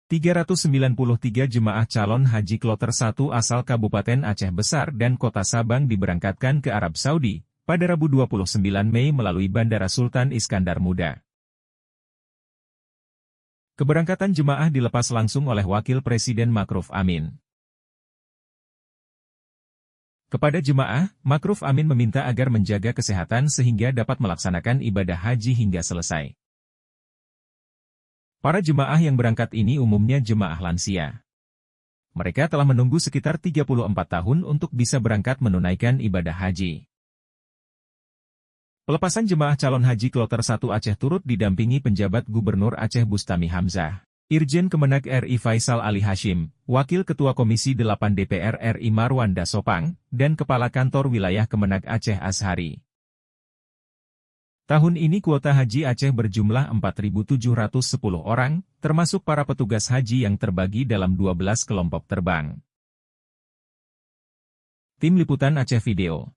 393 jemaah calon haji kloter 1 asal Kabupaten Aceh Besar dan Kota Sabang diberangkatkan ke Arab Saudi pada Rabu 29 Mei melalui Bandara Sultan Iskandar Muda. Keberangkatan jemaah dilepas langsung oleh Wakil Presiden Ma'ruf Amin. Kepada jemaah, Ma'ruf Amin meminta agar menjaga kesehatan sehingga dapat melaksanakan ibadah haji hingga selesai. Para jemaah yang berangkat ini umumnya jemaah lansia. Mereka telah menunggu sekitar 34 tahun untuk bisa berangkat menunaikan ibadah haji. Pelepasan jemaah calon haji kloter 1 Aceh turut didampingi penjabat Gubernur Aceh Bustami Hamzah, Irjen Kemenak RI Faisal Ali Hashim, Wakil Ketua Komisi 8 DPR RI Marwanda Sopang, dan Kepala Kantor Wilayah Kemenak Aceh Ashari. Tahun ini kuota haji Aceh berjumlah 4.710 orang, termasuk para petugas haji yang terbagi dalam 12 kelompok terbang. Tim Liputan Aceh Video.